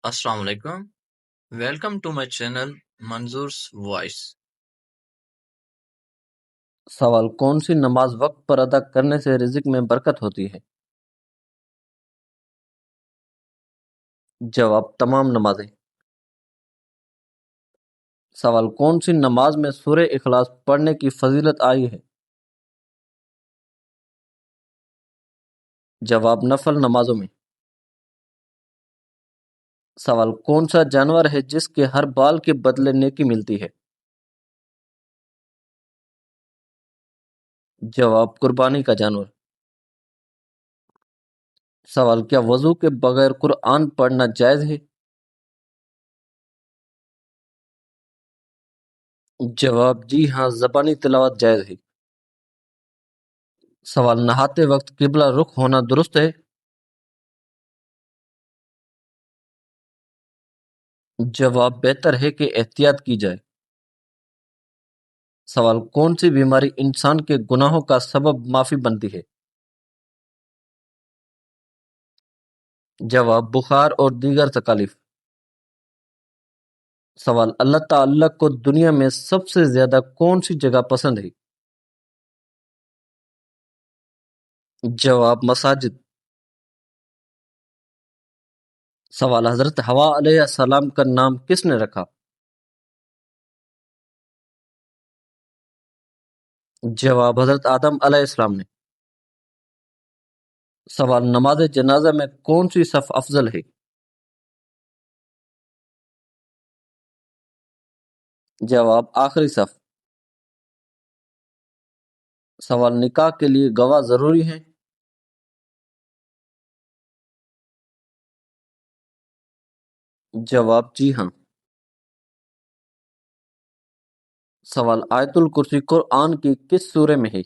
Assalamu alaikum. Welcome to my channel Manzoor's Voice. سوال: کون سی نماز وقت پر ادا کرنے سے رزق میں برکت ہوتی ہے؟ جواب: تمام نمازیں۔ سوال: کون سی نماز میں سورہ اخلاص پڑھنے کی فضیلت آئی ہے؟ جواب: نفل نمازوں میں۔ سوال: کون سا جانور ہے جس کے ہر بال کے بدلے نیکی ملتی ہے؟ جواب: قربانی کا جانور۔ سوال: کیا وضو کے بغیر قرآن پڑھنا جائز ہے؟ جواب: جی ہاں، زبانی تلاوت جائز ہے۔ سوال: نہاتے وقت قبلہ رخ ہونا درست ہے؟ جواب: بہتر ہے کہ احتیاط کی جائے۔ سوال: کون سی بیماری انسان کے گناہوں کا سبب معافی بنتی ہے؟ جواب: بخار اور دیگر تکالیف۔ سوال: اللہ تعالیٰ کو دنیا میں سب سے زیادہ کون سی جگہ پسند ہے؟ جواب: مساجد۔ سوال: حضرت حوا علیہ السلام کا نام کس نے رکھا؟ جواب: حضرت آدم علیہ السلام نے۔ سوال: نماز جنازہ میں کون سی صف افضل ہے؟ جواب: آخری صف۔ سوال: نکاح کے لیے گواہ ضروری ہے؟ جواب: جی ہاں۔ سوال: آیت الکرسی قرآن کی کس سورہ میں ہے؟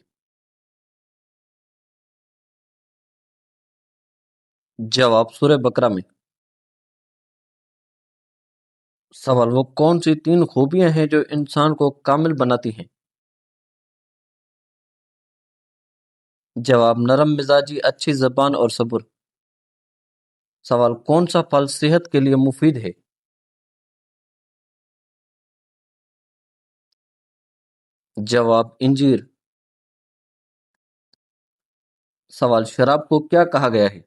جواب: سورہ بقرہ میں۔ سوال: وہ کون سی 3 خوبیاں ہیں جو انسان کو کامل بناتی ہیں؟ جواب: نرم مزاجی، اچھی زبان اور صبر۔ سوال: کون سا پھل صحت کے لیے مفید ہے؟ جواب: انجیر۔ سوال: شراب کو کیا کہا گیا ہے؟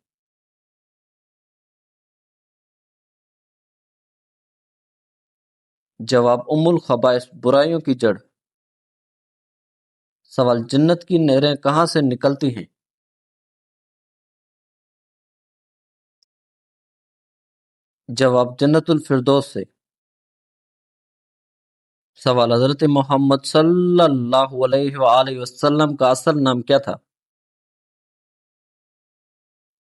جواب: ام الخبائث، برائیوں کی جڑ۔ سوال: جنت کی نہریں کہاں سے نکلتی ہیں؟ جواب: جنت الفردوس سے۔ سوال: حضرت محمد صلی اللہ علیہ وآلہ وسلم کا اصل نام کیا تھا؟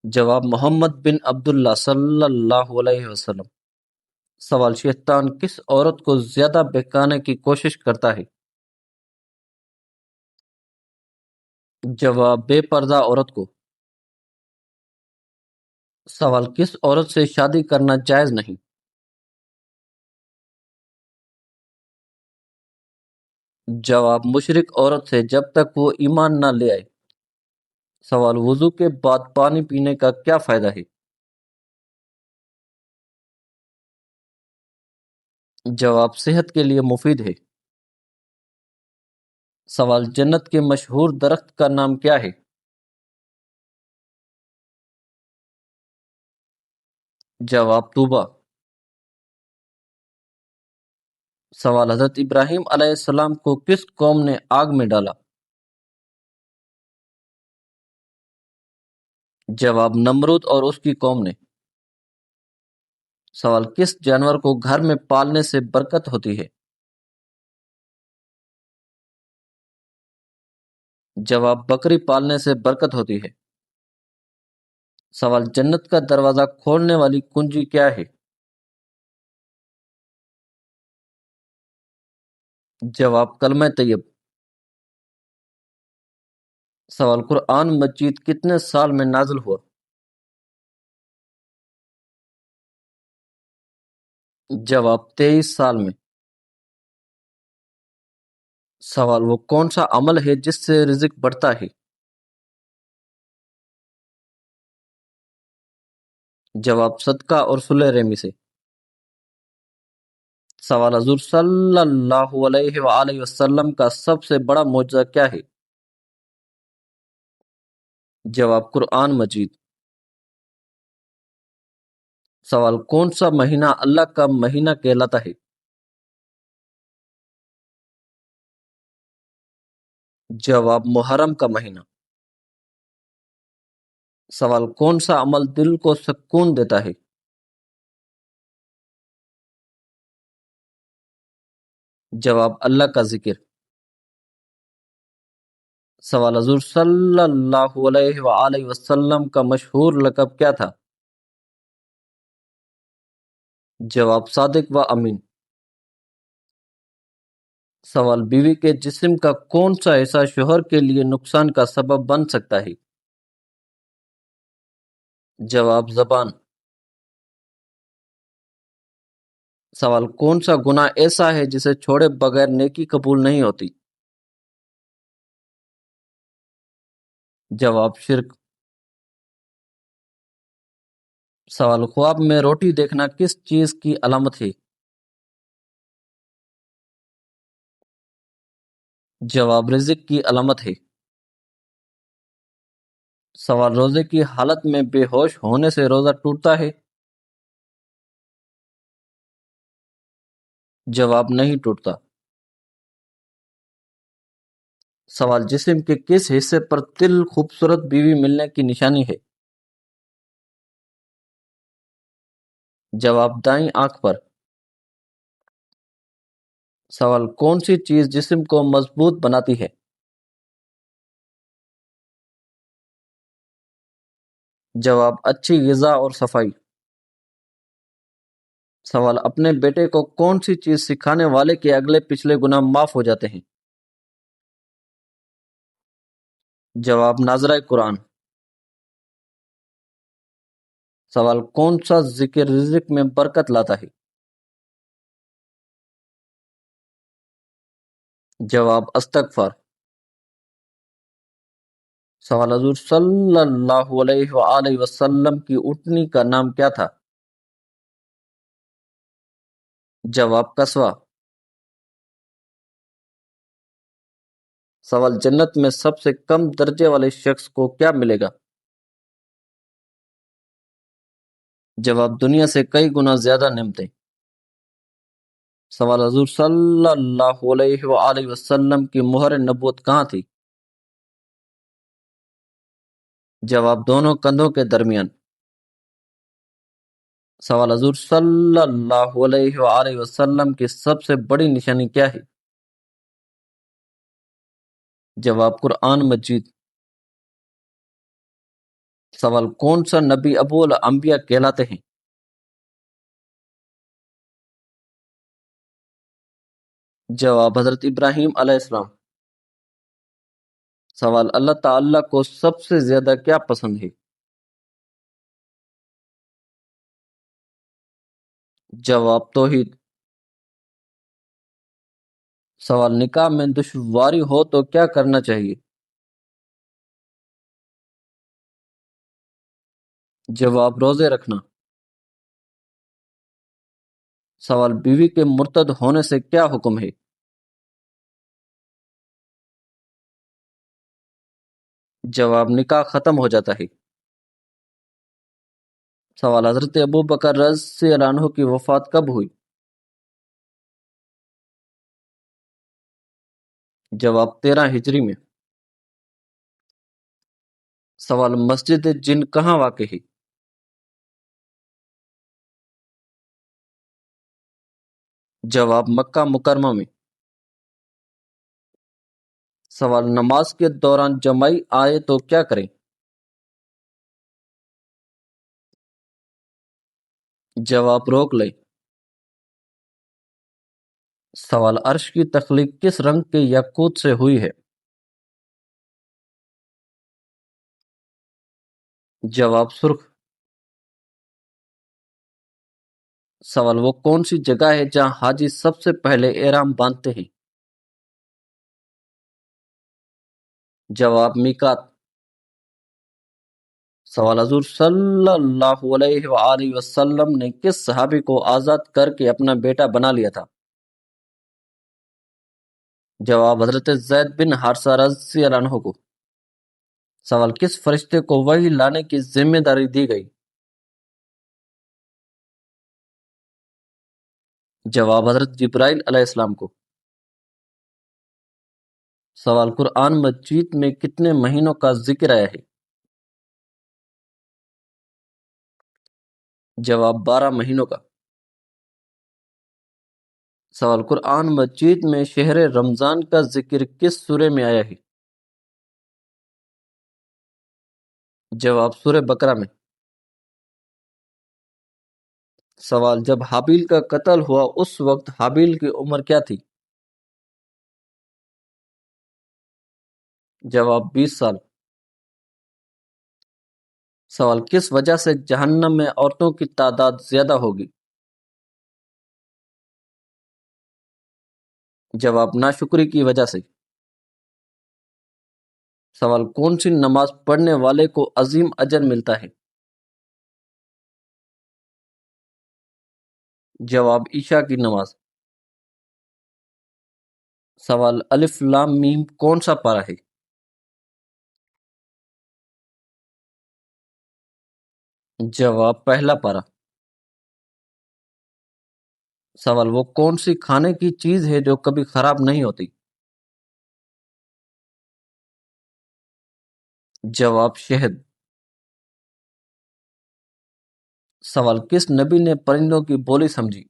جواب: محمد بن عبداللہ صلی اللہ علیہ وسلم۔ سوال: شیطان کس عورت کو زیادہ بہکانے کی کوشش کرتا ہے؟ جواب: بے پردہ عورت کو۔ سوال: کس عورت سے شادی کرنا جائز نہیں؟ جواب: مشرک عورت سے جب تک وہ ایمان نہ لے آئے۔ سوال: وضو کے بعد پانی پینے کا کیا فائدہ ہے؟ جواب: صحت کے لیے مفید ہے۔ سوال: جنت کے مشہور درخت کا نام کیا ہے؟ جواب: طوبیٰ۔ سوال: حضرت ابراہیم علیہ السلام کو کس قوم نے آگ میں ڈالا؟ جواب: نمرود اور اس کی قوم نے۔ سوال: کس جانور کو گھر میں پالنے سے برکت ہوتی ہے؟ جواب: بکری پالنے سے برکت ہوتی ہے۔ سوال: جنت کا دروازہ کھولنے والی کنجی کیا ہے؟ جواب: کلمہ طیب۔ سوال: قرآن مجید کتنے سال میں نازل ہوا؟ جواب: 23 سال میں۔ سوال: وہ کون سا عمل ہے جس سے رزق بڑھتا ہے؟ جواب: صدقہ اور صلہ رحمی سے۔ سوال حضور صلی اللہ علیہ وآلہ وسلم کا سب سے بڑا معجزہ کیا ہے؟ جواب قرآن مجید۔ سوال کون سا مہینہ اللہ کا مہینہ کہلاتا ہے؟ جواب محرم کا مہینہ۔ سوال کون سا عمل دل کو سکون دیتا ہے؟ جواب اللہ کا ذکر۔ سوال حضور صلی اللہ علیہ وآلہ وسلم کا مشہور لقب کیا تھا؟ جواب صادق و امین۔ سوال بیوی کے جسم کا کون سا حصہ شوہر کے لیے نقصان کا سبب بن سکتا ہے؟ جواب زبان۔ سوال کون سا گناہ ایسا ہے جسے چھوڑے بغیر نیکی قبول نہیں ہوتی؟ جواب شرک۔ سوال خواب میں روٹی دیکھنا کس چیز کی علامت ہے؟ جواب رزق کی علامت ہے۔ سوال روزے کی حالت میں بے ہوش ہونے سے روزہ ٹوٹتا ہے؟ جواب نہیں ٹوٹتا۔ سوال جسم کے کس حصے پر تل خوبصورت بیوی ملنے کی نشانی ہے؟ جواب دائیں آنکھ پر۔ سوال کون سی چیز جسم کو مضبوط بناتی ہے؟ جواب اچھی غذا اور صفائی۔ سوال اپنے بیٹے کو کون سی چیز سکھانے والے کے اگلے پچھلے گناہ معاف ہو جاتے ہیں؟ جواب ناظرہ قرآن۔ سوال کون سا ذکر رزق میں برکت لاتا ہے؟ جواب استغفار۔ سوال حضور صلی اللہ علیہ وآلہ وسلم کی اونٹنی کا نام کیا تھا؟ جواب قصوہ۔ سوال جنت میں سب سے کم درجے والے شخص کو کیا ملے گا؟ جواب دنیا سے کئی گنا زیادہ نعمتیں۔ سوال حضور صلی اللہ علیہ وآلہ وسلم کی مہر نبوت کہاں تھی؟ جواب دونوں کندھوں کے درمیان۔ سوال حضور صلی اللہ علیہ وآلہ وسلم کی سب سے بڑی نشانی کیا ہے؟ جواب قرآن مجید۔ سوال کون سا نبی ابو الانبیاء کہلاتے ہیں؟ جواب حضرت ابراہیم علیہ السلام۔ سوال اللہ تعالیٰ کو سب سے زیادہ کیا پسند ہے؟ جواب توحید۔ سوال نکاح میں دشواری ہو تو کیا کرنا چاہیے؟ جواب روزے رکھنا۔ سوال بیوی کے مرتد ہونے سے کیا حکم ہے؟ جواب نکاح ختم ہو جاتا ہے۔ سوال حضرت ابو بکر رضی اللہ عنہ کی وفات کب ہوئی؟ جواب 13 ہجری میں۔ سوال مسجد جن کہاں واقع ہے؟ جواب مکہ مکرمہ میں۔ سوال نماز کے دوران جمائی آئے تو کیا کریں؟ جواب روک لیں۔ سوال عرش کی تخلیق کس رنگ کے یاقوت سے ہوئی ہے؟ جواب سرخ۔ سوال وہ کون سی جگہ ہے جہاں حاجی سب سے پہلے احرام باندھتے ہیں؟ جواب میقات۔ سوال حضور صلی اللہ علیہ وآلہ وسلم نے کس صحابی کو آزاد کر کے اپنا بیٹا بنا لیا تھا؟ جواب حضرت زید بن حارثہ رضی اللہ عنہ کو۔ سوال کس فرشتے کو وحی لانے کی ذمہ داری دی گئی؟ جواب حضرت جبرائیل علیہ السلام کو۔ سوال قرآن مجید میں کتنے مہینوں کا ذکر آیا ہے؟ جواب 12 مہینوں کا۔ سوال قرآن مجید میں شہر رمضان کا ذکر کس سورہ میں آیا ہے؟ جواب سورہ بقرہ میں۔ سوال جب حابیل کا قتل ہوا اس وقت حابیل کی عمر کیا تھی؟ جواب 20 سال۔ سوال کس وجہ سے جہنم میں عورتوں کی تعداد زیادہ ہوگی؟ جواب ناشکری کی وجہ سے۔ سوال کون سی نماز پڑھنے والے کو عظیم اجر ملتا ہے؟ جواب عشاء کی نماز۔ سوال الف لام میم کون سا پارہ ہے؟ جواب پہلا پارہ۔ سوال وہ کون سی کھانے کی چیز ہے جو کبھی خراب نہیں ہوتی؟ جواب شہد۔ سوال کس نبی نے پرندوں کی بولی سمجھی؟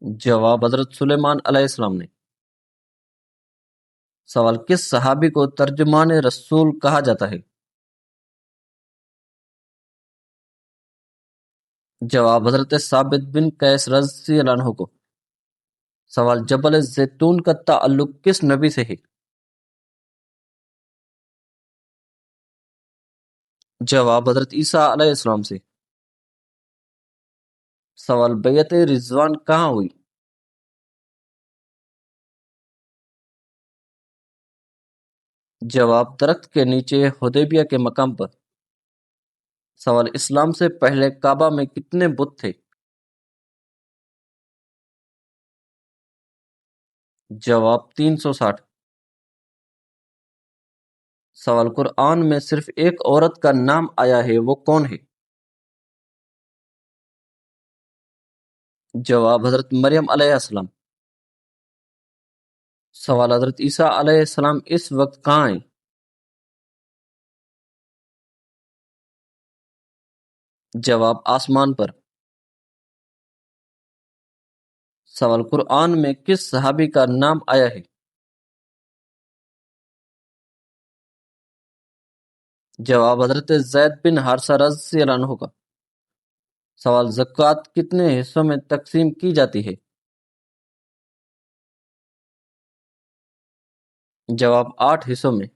جواب حضرت سلیمان علیہ السلام نے۔ سوال کس صحابی کو ترجمان رسول کہا جاتا ہے؟ جواب حضرت ثابت بن قیس رضی اللہ عنہ کو۔ سوال جبل زیتون کا تعلق کس نبی سے ہے؟ جواب حضرت عیسیٰ علیہ السلام سے۔ سوال بیعت رضوان کہاں ہوئی؟ جواب درخت کے نیچے حدیبیہ کے مقام پر۔ سوال اسلام سے پہلے کعبہ میں کتنے بت تھے؟ جواب 360۔ سوال قرآن میں صرف ایک عورت کا نام آیا ہے وہ کون ہے؟ جواب حضرت مریم علیہ السلام۔ سوال حضرت عیسیٰ علیہ السلام اس وقت کہاں ہیں؟ جواب آسمان پر۔ سوال قرآن میں کس صحابی کا نام آیا ہے؟ جواب حضرت زید بن حارثہ رضی اللہ عنہ کا۔ سوال زکوٰۃ کتنے حصوں میں تقسیم کی جاتی ہے؟ جواب 8 حصوں میں۔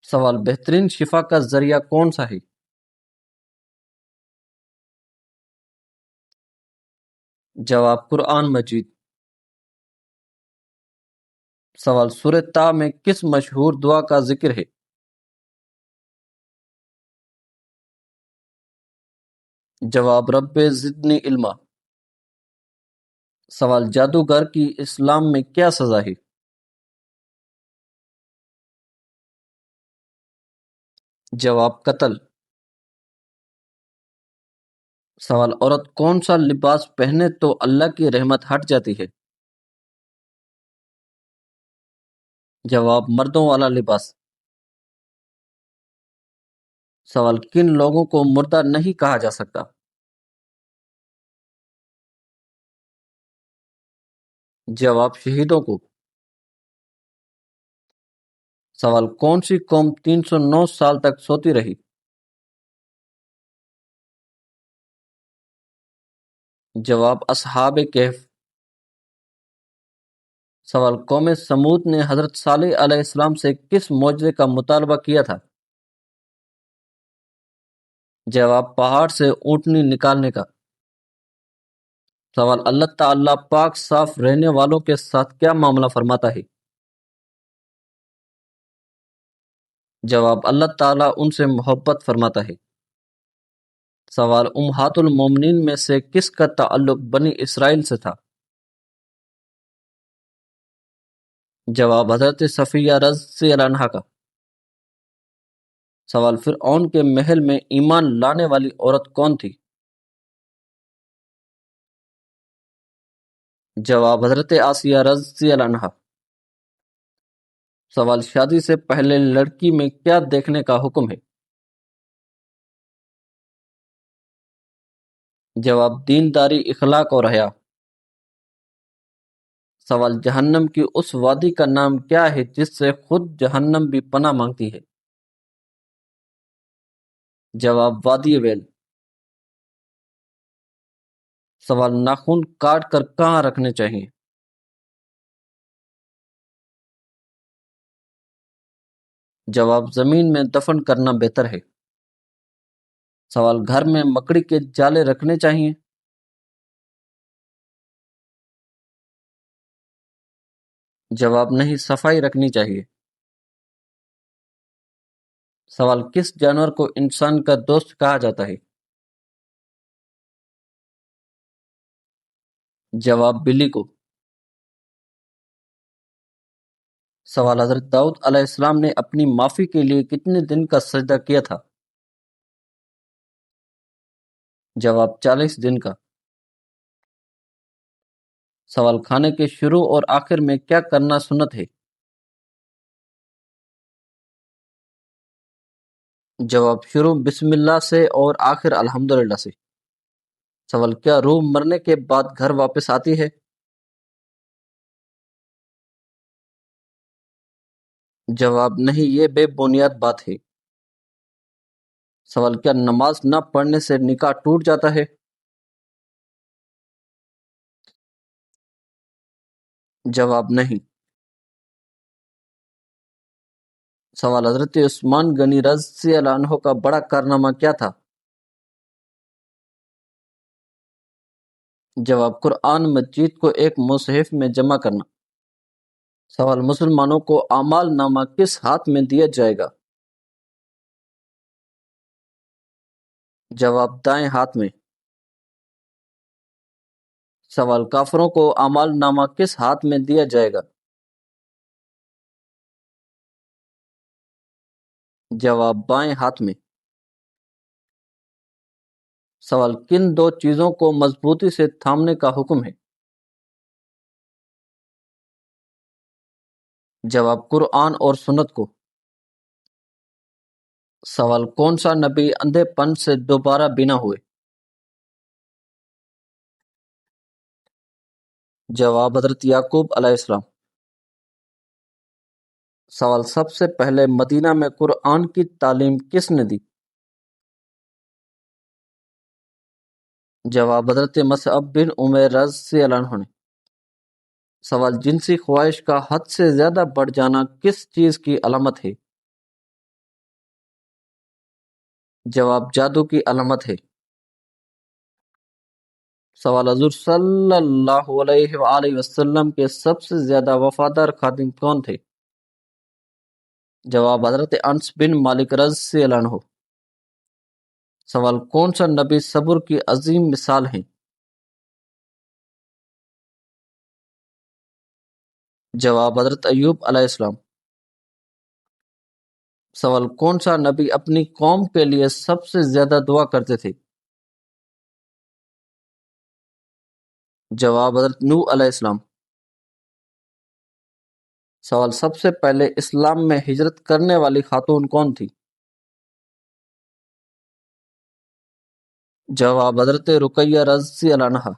سوال بہترین شفا کا ذریعہ کون سا ہے؟ جواب قرآن مجید۔ سوال سورہ تا میں کس مشہور دعا کا ذکر ہے؟ جواب رب زدنی علما۔ سوال جادوگر کی اسلام میں کیا سزا ہے؟ جواب قتل۔ سوال عورت کون سا لباس پہنے تو اللہ کی رحمت ہٹ جاتی ہے؟ جواب مردوں والا لباس۔ سوال کن لوگوں کو مردہ نہیں کہا جا سکتا؟ جواب شہیدوں کو۔ سوال کون سی قوم 309 سال تک سوتی رہی؟ جواب اصحاب کہف۔ سوال قوم سمود نے حضرت صالح علیہ السلام سے کس معجزے کا مطالبہ کیا تھا؟ جواب پہاڑ سے اونٹنی نکالنے کا۔ سوال اللہ تعالیٰ پاک صاف رہنے والوں کے ساتھ کیا معاملہ فرماتا ہے؟ جواب اللہ تعالیٰ ان سے محبت فرماتا ہے۔ سوال امہات المومنین میں سے کس کا تعلق بنی اسرائیل سے تھا؟ جواب حضرت صفیہ رضی اللہ عنہا کا۔ سوال فرعون کے محل میں ایمان لانے والی عورت کون تھی؟ جواب حضرت آسیہ رضی اللہ عنہا۔ سوال شادی سے پہلے لڑکی میں کیا دیکھنے کا حکم ہے؟ جواب دینداری، اخلاق اور حیا۔ سوال جہنم کی اس وادی کا نام کیا ہے جس سے خود جہنم بھی پناہ مانگتی ہے؟ جواب وادی ویل۔ سوال ناخن کاٹ کر کہاں رکھنے چاہیے؟ جواب زمین میں دفن کرنا بہتر ہے۔ سوال گھر میں مکڑی کے جالے رکھنے چاہیے؟ جواب نہیں، صفائی رکھنی چاہیے۔ سوال کس جانور کو انسان کا دوست کہا جاتا ہے؟ جواب بلی کو۔ سوال حضرت داؤد علیہ السلام نے اپنی معافی کے لیے کتنے دن کا سجدہ کیا تھا؟ جواب 40 دن کا۔ سوال کھانے کے شروع اور آخر میں کیا کرنا سنت ہے؟ جواب شروع بسم اللہ سے اور آخر الحمدللہ سے۔ سوال کیا روح مرنے کے بعد گھر واپس آتی ہے؟ جواب نہیں، یہ بے بنیاد بات ہے۔ سوال کیا نماز نہ پڑھنے سے نکاح ٹوٹ جاتا ہے؟ جواب نہیں۔ سوال حضرت عثمان غنی رضی اللہ عنہ کا بڑا کارنامہ کیا تھا؟ جواب قرآن مجید کو ایک مصحف میں جمع کرنا۔ سوال مسلمانوں کو اعمال نامہ کس ہاتھ میں دیا جائے گا؟ جواب دائیں ہاتھ میں۔ سوال کافروں کو اعمال نامہ کس ہاتھ میں دیا جائے گا؟ جواب بائیں ہاتھ میں۔ سوال کن دو چیزوں کو مضبوطی سے تھامنے کا حکم ہے؟ جواب قرآن اور سنت کو۔ سوال کون سا نبی اندھے پن سے دوبارہ بنا ہوئے؟ جواب حضرت یعقوب علیہ السلام۔ سوال سب سے پہلے مدینہ میں قرآن کی تعلیم کس نے دی؟ جواب حضرت مصعب بن عمیر رضی اللہ عنہ نے۔ سوال جنسی خواہش کا حد سے زیادہ بڑھ جانا کس چیز کی علامت ہے؟ جواب جادو کی علامت ہے۔ سوال حضور صلی اللہ علیہ وآلہ وسلم کے سب سے زیادہ وفادار خادم کون تھے؟ جواب حضرت انس بن مالک رضی اللہ عنہ۔ سوال کون سا نبی صبر کی عظیم مثال ہیں؟ جواب حضرت ایوب علیہ السلام۔ سوال کون سا نبی اپنی قوم کے لیے سب سے زیادہ دعا کرتے تھے؟ جواب حضرت نوح علیہ السلام۔ سوال سب سے پہلے اسلام میں ہجرت کرنے والی خاتون کون تھی؟ جواب حضرت رقیہ رضی اللہ عنہا۔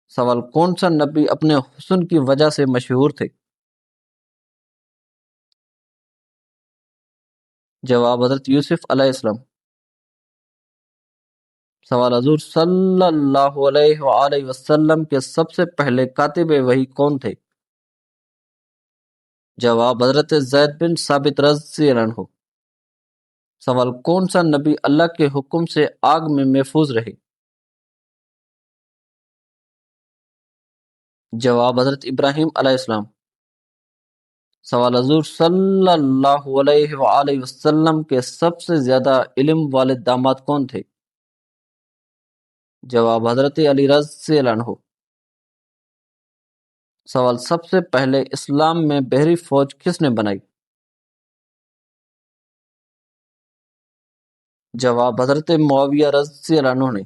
سوال کون سا نبی اپنے حسن کی وجہ سے مشہور تھے؟ جواب حضرت یوسف علیہ السلام۔ سوال حضور صلی اللہ علیہ وآلہ وسلم کے سب سے پہلے کاتب وحی کون تھے؟ جواب حضرت زید بن ثابت رضی اللہ عنہ۔ سوال کون سا نبی اللہ کے حکم سے آگ میں محفوظ رہے؟ جواب حضرت ابراہیم علیہ السلام۔ سوال حضور صلی اللہ علیہ وآلہ وسلم کے سب سے زیادہ علم والے داماد کون تھے؟ جواب حضرت علی رضی اللہ عنہ۔ سوال سب سے پہلے اسلام میں بحری فوج کس نے بنائی؟ جواب حضرت معاویہ رضی اللہ عنہ نے۔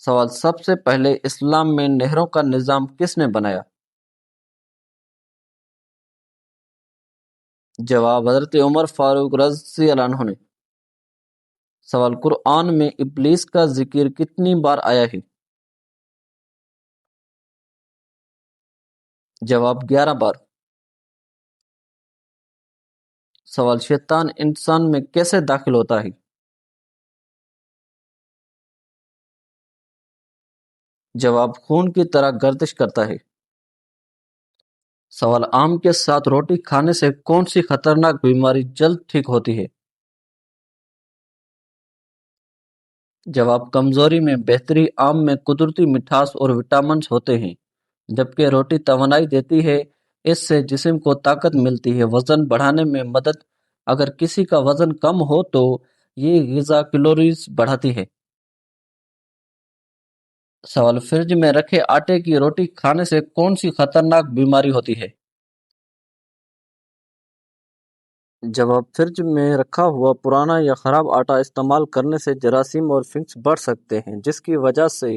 سوال سب سے پہلے اسلام میں نہروں کا نظام کس نے بنایا؟ جواب حضرت عمر فاروق رضی اللہ عنہ نے۔ سوال قرآن میں ابلیس کا ذکر کتنی بار آیا ہے؟ جواب 11 بار۔ سوال شیطان انسان میں کیسے داخل ہوتا ہے؟ جواب خون کی طرح گردش کرتا ہے۔ سوال آم کے ساتھ روٹی کھانے سے کون سی خطرناک بیماری جلد ٹھیک ہوتی ہے؟ جواب کمزوری میں بہتری۔ آم میں قدرتی مٹھاس اور وٹامنز ہوتے ہیں، جبکہ روٹی توانائی دیتی ہے، اس سے جسم کو طاقت ملتی ہے۔ وزن بڑھانے میں مدد۔ اگر کسی کا وزن کم ہو تو یہ غذا کیلوریز بڑھاتی ہے۔ سوال فریج میں رکھے آٹے کی روٹی کھانے سے کون سی خطرناک بیماری ہوتی ہے؟ جواب فریج میں رکھا ہوا پرانا یا خراب آٹا استعمال کرنے سے جراثیم اور فنگس بڑھ سکتے ہیں، جس کی وجہ سے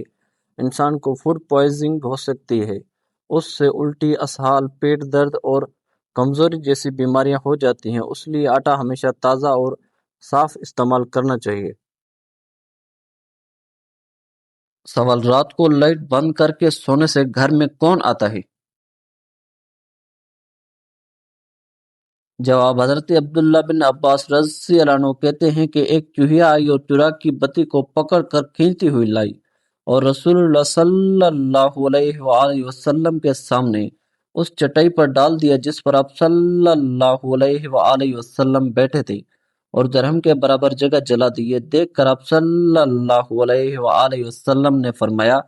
انسان کو فوڈ پوائزننگ ہو سکتی ہے۔ اس سے الٹی، اسہال، پیٹ درد اور کمزوری جیسی بیماریاں ہو جاتی ہیں۔ اس لیے آٹا ہمیشہ تازہ اور صاف استعمال کرنا چاہیے۔ سوال رات کو لائٹ بند کر کے سونے سے گھر میں کون آتا ہے؟ جواب حضرت عبداللہ بن عباس رضی اللہ عنہ کہتے ہیں کہ ایک چوہیا آئی اور چراغ کی بتی کو پکڑ کر کھینچتی ہوئی لائی اور رسول اللہ صلی اللہ علیہ وآلہ وسلم کے سامنے اس چٹائی پر ڈال دیا جس پر آپ صلی اللہ علیہ وآلہ وسلم بیٹھے تھے، اور درہم کے برابر جگہ جلا دی۔ یہ دیکھ کر آپ صلی اللہ علیہ وآلہ وسلم نے فرمایا،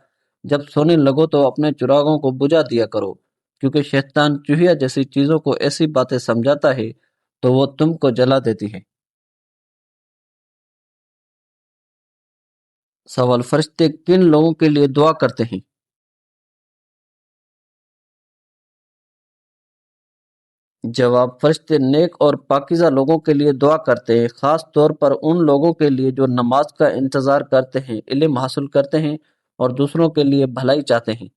جب سونے لگو تو اپنے چراغوں کو بجھا دیا کرو، کیونکہ شیطان چوہیا جیسی چیزوں کو ایسی باتیں سمجھاتا ہے تو وہ تم کو جلا دیتی ہیں۔ سوال فرشتے کن لوگوں کے لیے دعا کرتے ہیں؟ جواب فرشتے نیک اور پاکیزہ لوگوں کے لیے دعا کرتے ہیں، خاص طور پر ان لوگوں کے لیے جو نماز کا انتظار کرتے ہیں، علم حاصل کرتے ہیں اور دوسروں کے لیے بھلائی چاہتے ہیں۔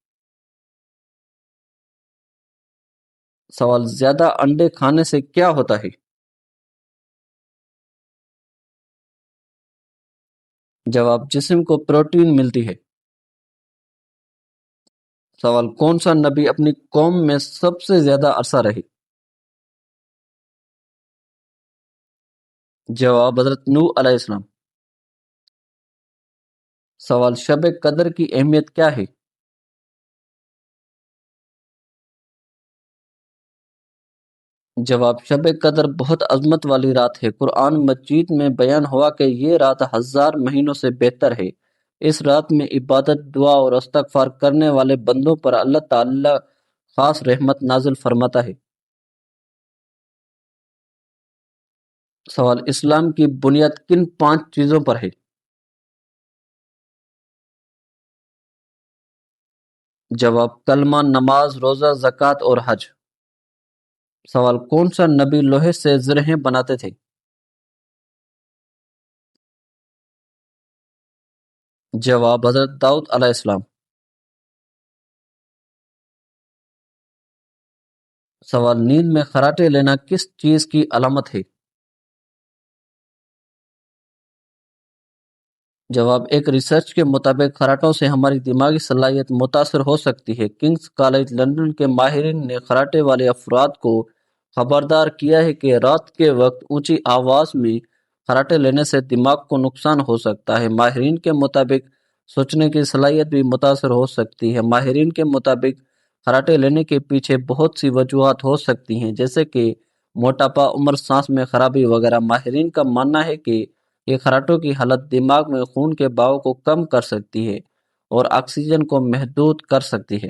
سوال زیادہ انڈے کھانے سے کیا ہوتا ہے؟ جواب جسم کو پروٹین ملتی ہے۔ سوال کون سا نبی اپنی قوم میں سب سے زیادہ عرصہ رہے؟ جواب حضرت نوح علیہ السلام۔ سوال شب قدر کی اہمیت کیا ہے؟ جواب شب قدر بہت عظمت والی رات ہے۔ قرآن مجید میں بیان ہوا کہ یہ رات 1000 مہینوں سے بہتر ہے۔ اس رات میں عبادت، دعا اور استغفار کرنے والے بندوں پر اللہ تعالی خاص رحمت نازل فرماتا ہے۔ سوال اسلام کی بنیاد کن 5 چیزوں پر ہے؟ جواب کلمہ، نماز، روزہ، زکوٰۃ اور حج۔ سوال کون سا نبی لوہے سے زرہیں بناتے تھے؟ جواب حضرت داؤد علیہ السلام۔ سوال نیند میں خراٹے لینا کس چیز کی علامت ہے؟ جواب ایک ریسرچ کے مطابق خراٹوں سے ہماری دماغی صلاحیت متاثر ہو سکتی ہے۔ کنگز کالج لندن کے ماہرین نے خراٹے والے افراد کو خبردار کیا ہے کہ رات کے وقت اونچی آواز میں خراٹے لینے سے دماغ کو نقصان ہو سکتا ہے۔ ماہرین کے مطابق سوچنے کی صلاحیت بھی متاثر ہو سکتی ہے۔ ماہرین کے مطابق خراٹے لینے کے پیچھے بہت سی وجوہات ہو سکتی ہیں، جیسے کہ موٹاپا، عمر، سانس میں خرابی وغیرہ۔ ماہرین کا ماننا ہے کہ یہ خراٹوں کی حالت دماغ میں خون کے بہاؤ کو کم کر سکتی ہے اور آکسیجن کو محدود کر سکتی ہے۔